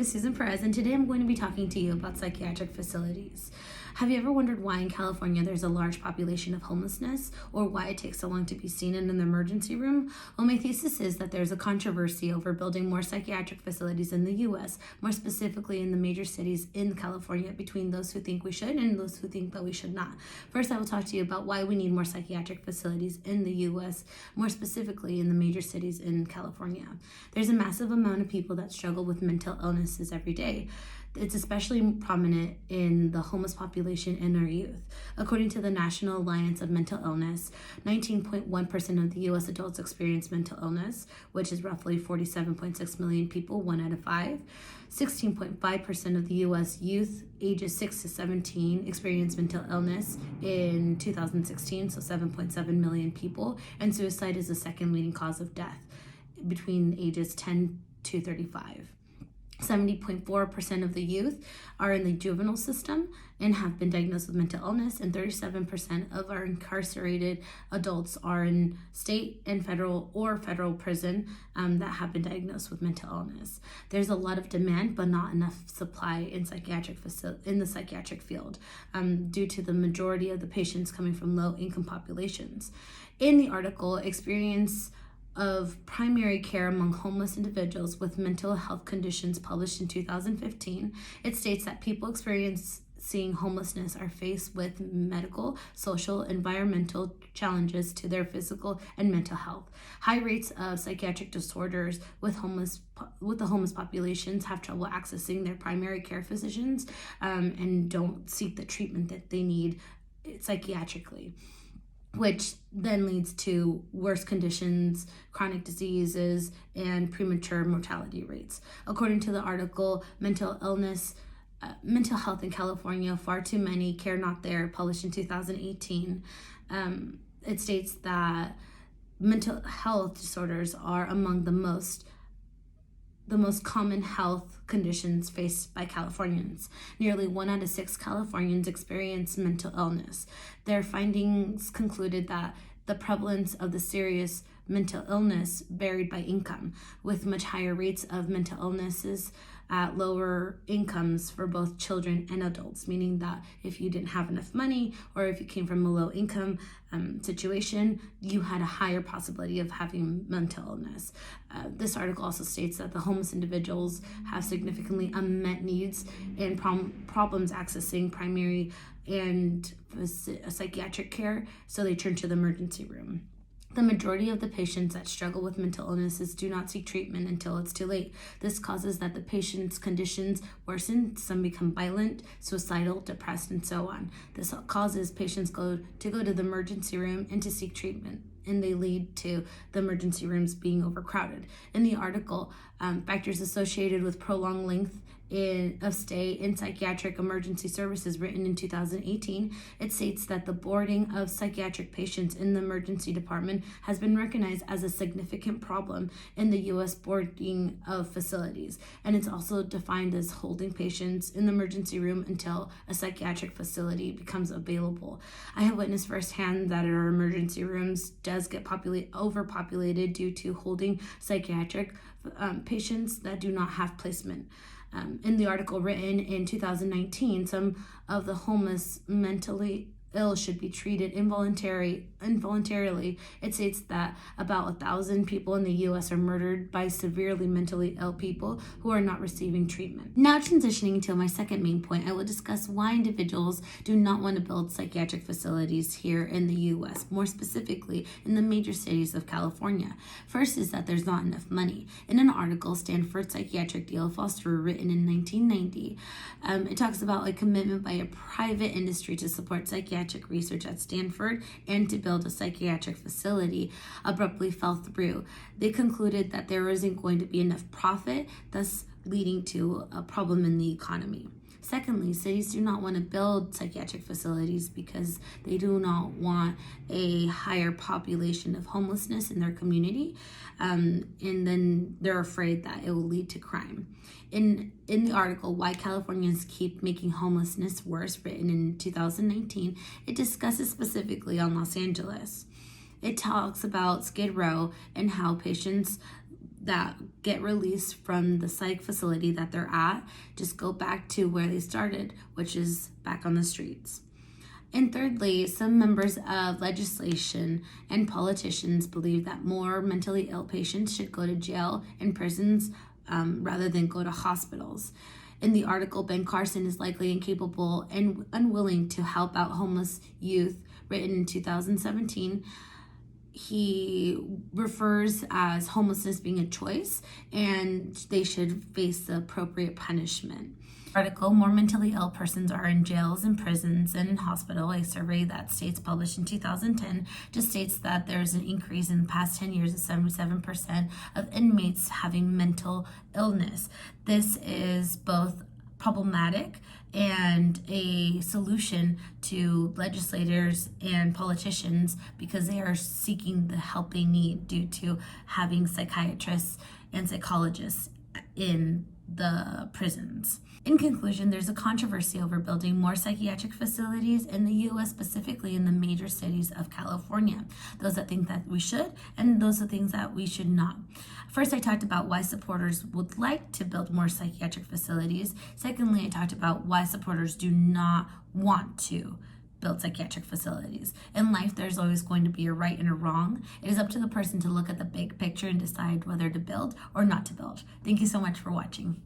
is Susan Perez, and today I'm going to be talking to you about psychiatric facilities. Have you ever wondered why in California there's a large population of homelessness, or why it takes so long to be seen in an emergency room? Well, my thesis is that there's a controversy over building more psychiatric facilities in the U.S., more specifically in the major cities in California, between those who think we should and those who think that we should not. First, I will talk to you about why we need more psychiatric facilities in the U.S., more specifically in the major cities in California. There's a massive amount of people that struggle with mental illnesses every day. It's especially prominent in the homeless population and our youth. According to the National Alliance of Mental Illness, 19.1% of the U.S. adults experience mental illness, which is roughly 47.6 million people, 1 out of 5. 16.5% of the U.S. youth ages 6 to 17 experienced mental illness in 2016, so 7.7 million people, and suicide is the second leading cause of death between ages 10 to 35. 70.4% of the youth are in the juvenile system and have been diagnosed with mental illness, and 37% of our incarcerated adults are in state and federal prison that have been diagnosed with mental illness. There's a lot of demand, but not enough supply in the psychiatric field due to the majority of the patients coming from low-income populations. In the article, experience of primary care among homeless individuals with mental health conditions, published in 2015, it states that people experiencing homelessness are faced with medical, social, environmental challenges to their physical and mental health. High rates of psychiatric disorders with the homeless populations have trouble accessing their primary care physicians and don't seek the treatment that they need psychiatrically, which then leads to worse conditions, chronic diseases, and premature mortality rates. According to the article, Mental Health in California, Far Too Many, Care Not There, published in 2018, it states that mental health disorders are among the most common health conditions faced by Californians. Nearly 1 out of 6 Californians experience mental illness. Their findings concluded that the prevalence of the serious mental illness varied by income, with much higher rates of mental illnesses at lower incomes for both children and adults, meaning that if you didn't have enough money or if you came from a low income situation, you had a higher possibility of having mental illness. This article also states that the homeless individuals have significantly unmet needs and problems accessing primary and psychiatric care, so they turn to the emergency room. The majority of the patients that struggle with mental illnesses do not seek treatment until it's too late. This causes that the patient's conditions worsen, some become violent, suicidal, depressed, and so on. This causes patients to go to the emergency room and to seek treatment, and they lead to the emergency rooms being overcrowded. In the article, factors associated with prolonged length of stay in psychiatric emergency services, written in 2018, it states that the boarding of psychiatric patients in the emergency department has been recognized as a significant problem in the U.S. boarding of facilities, and it's also defined as holding patients in the emergency room until a psychiatric facility becomes available. I have witnessed firsthand that our emergency rooms does get overpopulated due to holding psychiatric patients that do not have placement. In the article written in 2019, some of the homeless mentally ill should be treated involuntarily. It states that about 1,000 people in the U.S. are murdered by severely mentally ill people who are not receiving treatment. Now, transitioning to my second main point, I will discuss why individuals do not want to build psychiatric facilities here in the U.S., more specifically in the major cities of California. First is that there's not enough money. In an article, Stanford Psychiatric Deal Falls Through, written in 1990, it talks about a commitment by a private industry to support psychiatric research at Stanford and to build a psychiatric facility abruptly fell through. They concluded that there isn't going to be enough profit, thus leading to a problem in the economy. Secondly, cities do not want to build psychiatric facilities because they do not want a higher population of homelessness in their community, and then they're afraid that it will lead to crime. In the article, Why Californians Keep Making Homelessness Worse, written in 2019, it discusses specifically on Los Angeles. It talks about Skid Row and how patients that get released from the psych facility that they're at just go back to where they started, which is back on the streets. And thirdly, some members of legislation and politicians believe that more mentally ill patients should go to jail and prisons rather than go to hospitals. In the article, Ben Carson is likely incapable and unwilling to help out homeless youth, written in 2017. He refers as homelessness being a choice and they should face the appropriate punishment. Article, more mentally ill persons are in jails and prisons than in hospital. A survey that states published in 2010 just states that there's an increase in the past 10 years of 77% of inmates having mental illness. This is both problematic and a solution to legislators and politicians because they are seeking the help they need due to having psychiatrists and psychologists in the prisons. In conclusion, there's a controversy over building more psychiatric facilities in the U.S., specifically in the major cities of California. Those that think that we should, and those that think that we should not. First, I talked about why supporters would like to build more psychiatric facilities. Secondly, I talked about why supporters do not want to build psychiatric facilities. In life, there's always going to be a right and a wrong. It is up to the person to look at the big picture and decide whether to build or not to build. Thank you so much for watching.